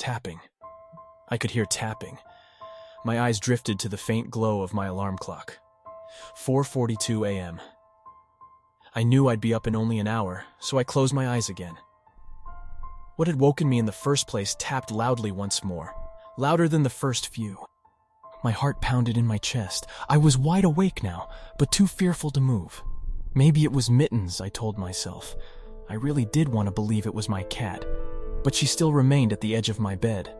tapping. I could hear tapping. My eyes drifted to the faint glow of my alarm clock. 4:42 a.m. I knew I'd be up in only an hour, so I closed my eyes again. What had woken me in the first place tapped loudly once more, louder than the first few. My heart pounded in my chest. I was wide awake now, but too fearful to move. Maybe it was Mittens, I told myself. I really did want to believe it was my cat, but she still remained at the edge of my bed.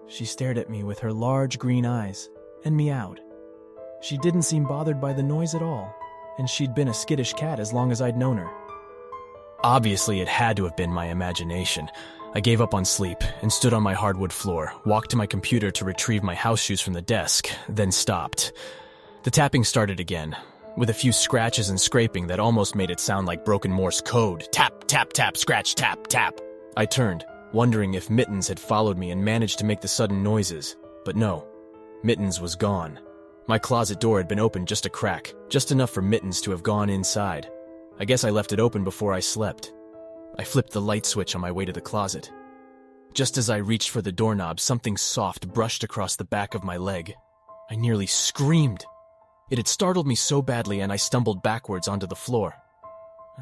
She stared at me with her large green eyes and meowed. She didn't seem bothered by the noise at all, and she'd been a skittish cat as long as I'd known her. Obviously, it had to have been my imagination. I gave up on sleep and stood on my hardwood floor, walked to my computer to retrieve my house shoes from the desk, then stopped. The tapping started again, with a few scratches and scraping that almost made it sound like broken Morse code. Tap, tap, tap, scratch, tap, tap. I turned, wondering if Mittens had followed me and managed to make the sudden noises, but no. Mittens was gone. My closet door had been opened just a crack, just enough for Mittens to have gone inside. I guess I left it open before I slept. I flipped the light switch on my way to the closet. Just as I reached for the doorknob, something soft brushed across the back of my leg. I nearly screamed. It had startled me so badly, and I stumbled backwards onto the floor.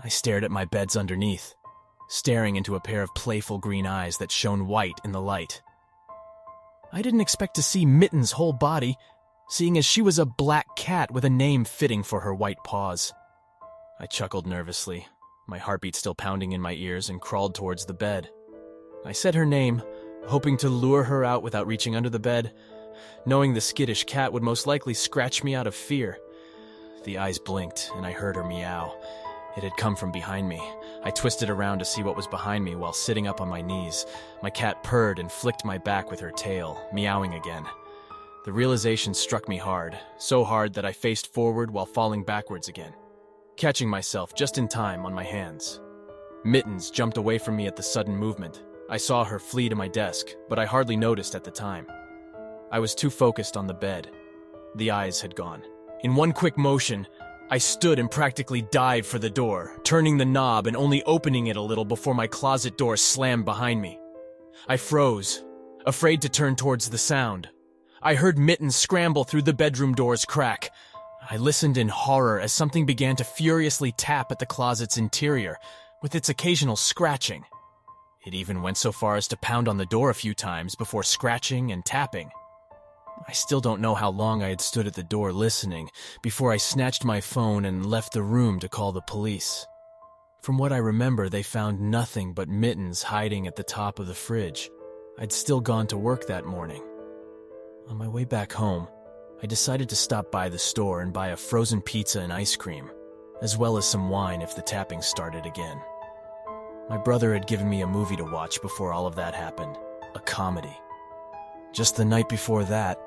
I stared at my beds underneath, staring into a pair of playful green eyes that shone white in the light. I didn't expect to see Mittens' whole body, seeing as she was a black cat with a name fitting for her white paws. I chuckled nervously, my heartbeat still pounding in my ears, and crawled towards the bed. I said her name, hoping to lure her out without reaching under the bed, knowing the skittish cat would most likely scratch me out of fear. The eyes blinked, and I heard her meow. It had come from behind me. I twisted around to see what was behind me while sitting up on my knees. My cat purred and flicked my back with her tail, meowing again. The realization struck me hard, so hard that I faced forward while falling backwards again, catching myself just in time on my hands. Mittens jumped away from me at the sudden movement. I saw her flee to my desk, but I hardly noticed at the time. I was too focused on the bed. The eyes had gone. In one quick motion, I stood and practically dived for the door, turning the knob and only opening it a little before my closet door slammed behind me. I froze, afraid to turn towards the sound. I heard Mittens scramble through the bedroom door's crack. I listened in horror as something began to furiously tap at the closet's interior, with its occasional scratching. It even went so far as to pound on the door a few times before scratching and tapping. I still don't know how long I had stood at the door listening before I snatched my phone and left the room to call the police. From what I remember, they found nothing but Mittens hiding at the top of the fridge. I'd still gone to work that morning. On my way back home, I decided to stop by the store and buy a frozen pizza and ice cream, as well as some wine if the tapping started again. My brother had given me a movie to watch before all of that happened, a comedy. Just the night before that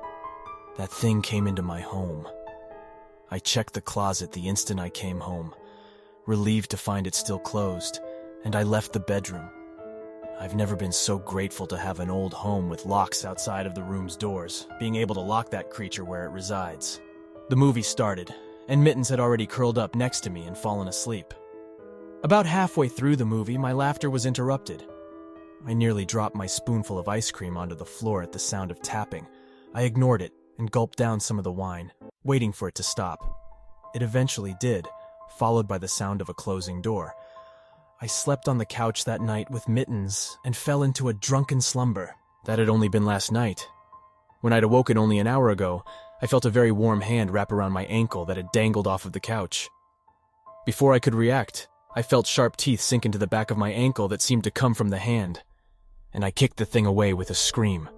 thing came into my home. I checked the closet the instant I came home, relieved to find it still closed, and I left the bedroom. I've never been so grateful to have an old home with locks outside of the room's doors, being able to lock that creature where it resides. The movie started, and Mittens had already curled up next to me and fallen asleep. About halfway through the movie, my laughter was interrupted. I nearly dropped my spoonful of ice cream onto the floor at the sound of tapping. I ignored it and gulped down some of the wine, waiting for it to stop. It eventually did, followed by the sound of a closing door. I slept on the couch that night with Mittens and fell into a drunken slumber. That had only been last night. When I'd awoken only an hour ago, I felt a very warm hand wrap around my ankle that had dangled off of the couch. Before I could react, I felt sharp teeth sink into the back of my ankle that seemed to come from the hand, and I kicked the thing away with a scream.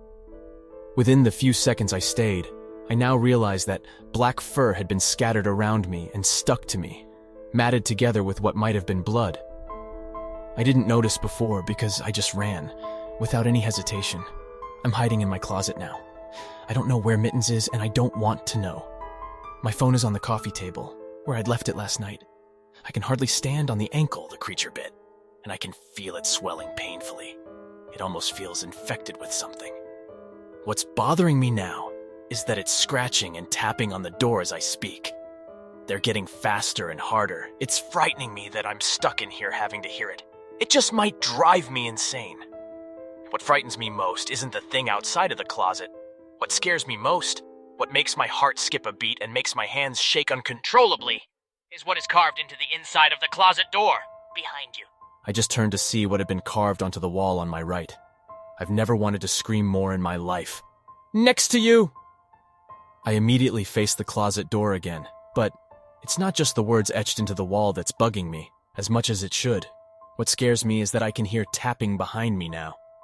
Within the few seconds I stayed, I now realized that black fur had been scattered around me and stuck to me, matted together with what might have been blood. I didn't notice before because I just ran, without any hesitation. I'm hiding in my closet now. I don't know where Mittens is, and I don't want to know. My phone is on the coffee table, where I'd left it last night. I can hardly stand on the ankle the creature bit, and I can feel it swelling painfully. It almost feels infected with something. What's bothering me now is that it's scratching and tapping on the door as I speak. They're getting faster and harder. It's frightening me that I'm stuck in here having to hear it. It just might drive me insane. What frightens me most isn't the thing outside of the closet. What scares me most, what makes my heart skip a beat and makes my hands shake uncontrollably, is what is carved into the inside of the closet door, behind you. I just turned to see what had been carved onto the wall on my right. I've never wanted to scream more in my life. Next to you! I immediately faced the closet door again, but it's not just the words etched into the wall that's bugging me, as much as it should. What scares me is that I can hear tapping behind me now.